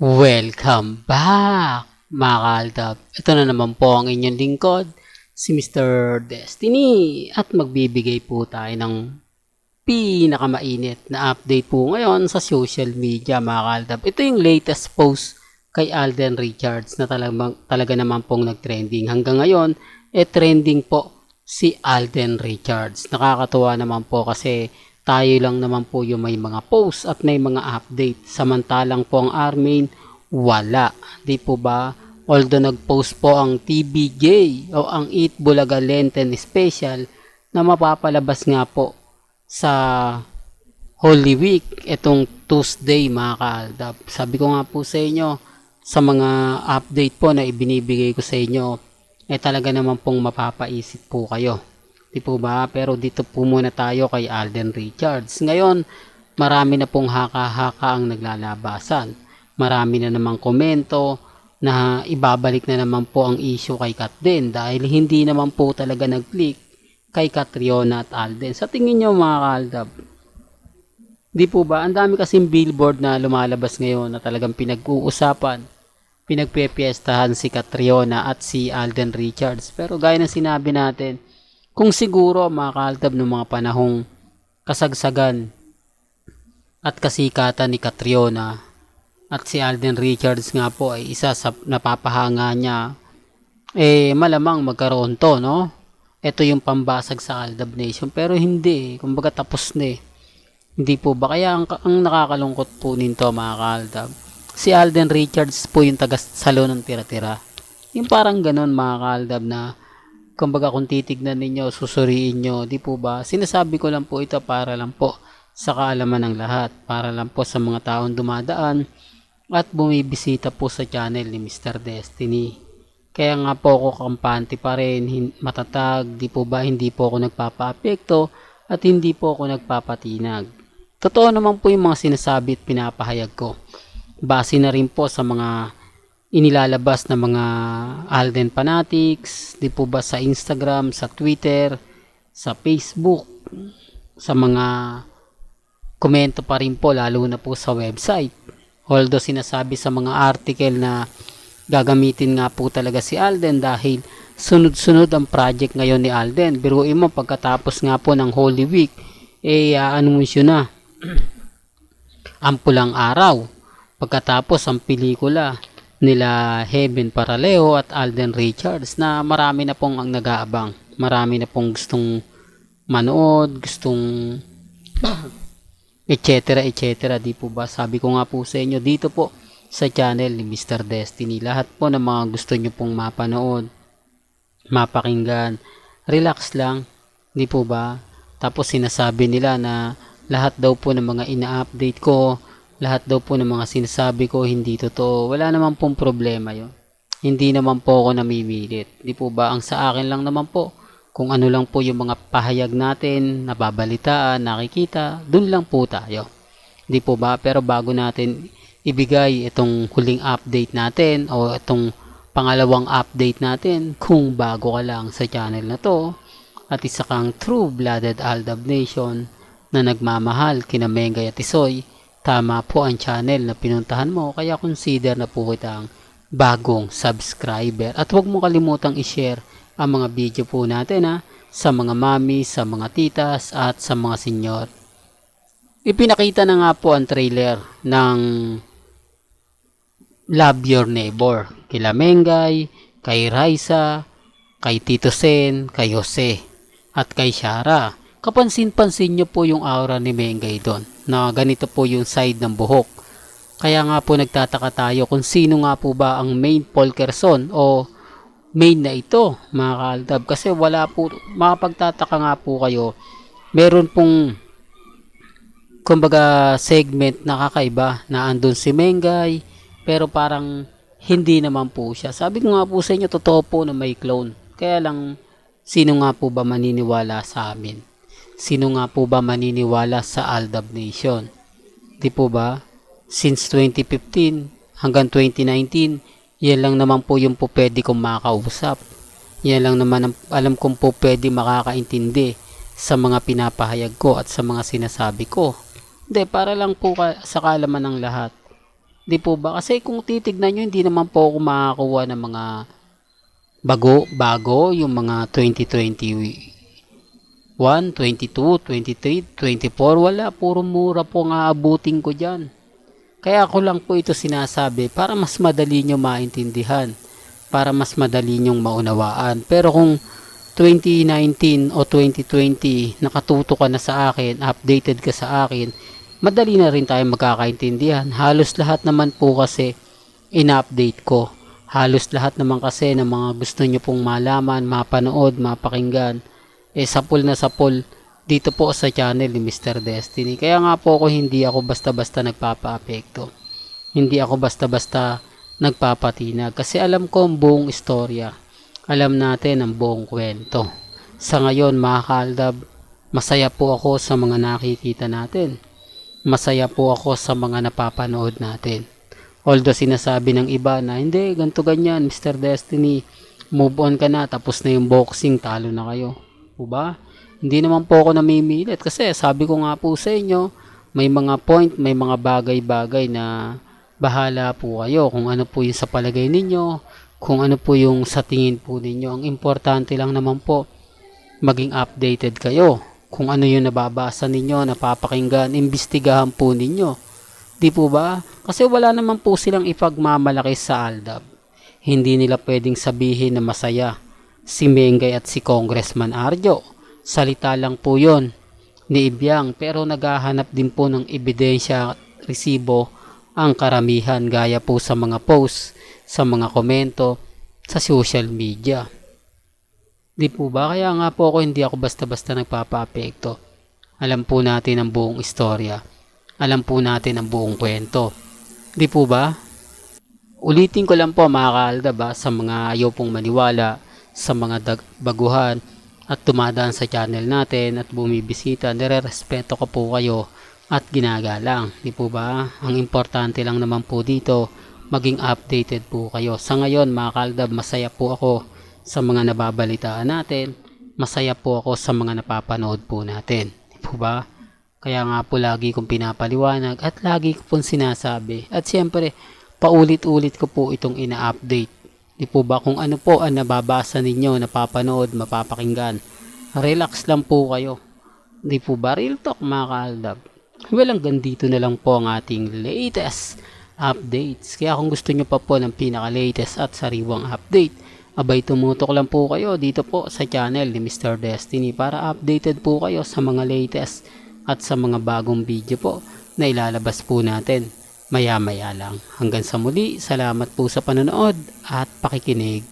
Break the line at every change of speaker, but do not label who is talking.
Welcome back, mga kaaldab. Ito na naman po ang inyong lingkod, si Mr. Destiny. At magbibigay po tayo ng pinakamainit na update po ngayon sa social media, mga kaaldab. Ito yung latest post kay Alden Richards na talaga naman pong nag-trending. Hanggang ngayon, trending po si Alden Richards. Nakakatuwa naman po kasi tayo lang naman po yung may mga post at may mga update. Samantalang po ang Armin, wala. Di po ba? Although nag-post po ang TBJ o ang Eat Bulaga Lenten Special na mapapalabas nga po sa Holy Week itong Tuesday, mga kaaldab. Sabi ko nga po sa inyo, sa mga update po na ibinibigay ko sa inyo, talaga naman pong mapapaisip po kayo. Di po ba? Pero dito po muna tayo kay Alden Richards. Ngayon, marami na pong haka-haka ang naglalabasan. Marami na namang komento na ibabalik na naman po ang issue kay Kat din dahil hindi naman po talaga nag-click kay Catriona at Alden. Sa tingin nyo, mga kaaldab, di po ba? Ang dami kasing billboard na lumalabas ngayon na talagang pinag-uusapan, pinagpepiestahan si Catriona at si Alden Richards. Pero gaya ng sinabi natin, kung siguro mga kaaldab ng mga panahong kasagsagan at kasikatan ni Catriona at si Alden Richards nga po ay isa sa napapahanga niya, malamang magkaroon to, no? Ito yung pambasag sa Aldab Nation, pero hindi, kumbaga tapos na Hindi po ba? Kaya ang nakakalungkot po nito, mga kaaldab, si Alden Richards po yung taga-salo ng tira-tira. Yung parang ganon, mga kaaldab, na kumbaga kung titignan ninyo, susuriin nyo, di po ba? Sinasabi ko lang po ito para lang po sa kaalaman ng lahat, para lang po sa mga taong dumadaan at bumibisita po sa channel ni Mr. Destiny. Kaya nga po ako kampante pa rin, matatag, di po ba? Hindi po ako nagpapa-apekto at hindi po ako nagpapatinag. Totoo naman po yung mga sinasabi at pinapahayag ko. Base na rin po sa mga inilalabas na mga Alden fanatics, di po ba, sa Instagram, sa Twitter, sa Facebook, sa mga komento pa rin po, lalo na po sa website. Although sinasabi sa mga article na gagamitin nga po talaga si Alden dahil sunod-sunod ang project ngayon ni Alden. Biruin mo, pagkatapos nga po ng Holy Week, anunsyo na ang pulang araw. Pagkatapos ang pelikula nila Heaven Paraleo at Alden Richards na marami na pong ang nag-aabang. Marami na pong gustong manood, gustong etc. etc. Di po ba? Sabi ko nga po sa inyo dito po sa channel ni Mr. Destiny. Lahat po ng mga gusto nyo pong mapanood, mapakinggan, relax lang. Di po ba? Tapos sinasabi nila na lahat daw po ng mga ina-update ko, lahat daw po ng mga sinasabi ko hindi totoo. Wala naman pong problema yon. Hindi naman po ako namimilit. Di po ba? Ang sa akin lang naman po, kung ano lang po yung mga pahayag natin, nababalitaan, nakikita, dun lang po tayo. Di po ba? Pero bago natin ibigay itong huling update natin o itong pangalawang update natin, kung bago ka lang sa channel na to at isa kang true-blooded Aldab Nation na nagmamahal kina Mengay at Isoy, tama po ang channel na pinuntahan mo, kaya consider na po kitang bagong subscriber. At huwag mo kalimutang i-share ang mga video po natin sa mga mami, sa mga titas at sa mga senyor. Ipinakita na nga po ang trailer ng Love Your Neighbor kila Mengay, kay Raisa, kay Tito Sen, kay Jose at kay Shara. Kapansin-pansin nyo po yung aura ni Mengay doon na ganito po yung side ng buhok. Kaya nga po nagtataka tayo kung sino nga po ba ang main Polkerson o main na ito, mga kaaldab. Kasi wala po, makapagtataka nga po kayo, meron pong kumbaga segment na kakaiba na andun si Mengay pero parang hindi naman po siya. Sabi ko nga po sa inyo, totoo po na may clone. Kaya lang, sino nga po ba maniniwala sa amin? Sino nga po ba maniniwala sa Aldab Nation? Di po ba? Since 2015 hanggang 2019, yan lang naman po yung po pwede kong makakausap. Yan lang naman ang alam kong po pwede makakaintindi sa mga pinapahayag ko at sa mga sinasabi ko. Hindi, para lang po sa kaalaman ng lahat. Di po ba? Kasi kung titignan nyo, hindi naman po ako makakuha ng mga bago, yung mga 2021, 22, 23, 24, wala, puro mura po nga abutin ko dyan. Kaya ako lang po ito sinasabi para mas madali nyo maintindihan, para mas madali nyong maunawaan. Pero kung 2019 o 2020 nakatuto ka na sa akin, updated ka sa akin, madali na rin tayo magkakaintindihan. Halos lahat naman po kasi in-update ko. Halos lahat naman kasi ng mga gusto nyo pong malaman, mapanood, mapakinggan, sapul na sapul dito po sa channel ni Mr. Destiny. Kaya nga po hindi ako basta-basta nagpapa-apekto. Hindi ako basta-basta nagpapatinag. Kasi alam ko ang buong istorya. Alam natin ang buong kwento. Sa ngayon mga kaaldab, masaya po ako sa mga nakikita natin. Masaya po ako sa mga napapanood natin. Although sinasabi ng iba na hindi, ganito ganyan, Mr. Destiny, move on ka na, tapos na yung boxing, talo na kayo. O ba? Hindi naman po ako namimilit kasi sabi ko nga po sa inyo, may mga point, may mga bagay-bagay na bahala po kayo kung ano po yung sa palagay ninyo, kung ano po yung sa tingin po ninyo. Ang importante lang naman po, maging updated kayo. Kung ano yung nababasa ninyo, napapakinggan, imbestigahan po ninyo. Di po ba? Kasi wala naman po silang ipagmamalaki sa Aldab. Hindi nila pwedeng sabihin na masaya si Mengay at si Congressman Arjo. Salita lang po yon ni Ibyang, pero naghahanap din po ng ebidensya, resibo ang karamihan gaya po sa mga posts, sa mga komento, sa social media. Di po ba? Kaya nga po hindi ako basta-basta nagpapa-apekto. Alam po natin ang buong istorya. Alam po natin ang buong kwento. Di po ba? Ulitin ko lang po mga kaaldab sa mga ayaw pong maniwala, sa mga baguhan at tumadaan sa channel natin at bumibisita, nire-respeto ko po kayo at ginagalang. Di po ba? Ang importante lang naman po dito, maging updated po kayo. Sa ngayon mga kaaldab, masaya po ako sa mga nababalitaan natin. Masaya po ako sa mga napapanood po natin. Di po ba? Kaya nga po lagi kong pinapaliwanag at lagi ko pong sinasabi. At siyempre, paulit-ulit ko po itong ina-update. Di po ba kung ano po ang nababasa ninyo, napapanood, mapapakinggan. Relax lang po kayo. Di po ba? Real talk mga kaaldab. Well, hanggang dito na lang po ang ating latest updates. Kaya kung gusto nyo pa po ng pinaka-latest at sariwang update, abay tumutok lang po kayo dito po sa channel ni Mr. Destiny para updated po kayo sa mga latest at sa mga bagong video po na ilalabas po natin maya-maya lang. Hanggang sa muli, salamat po sa panonood at pakikinig.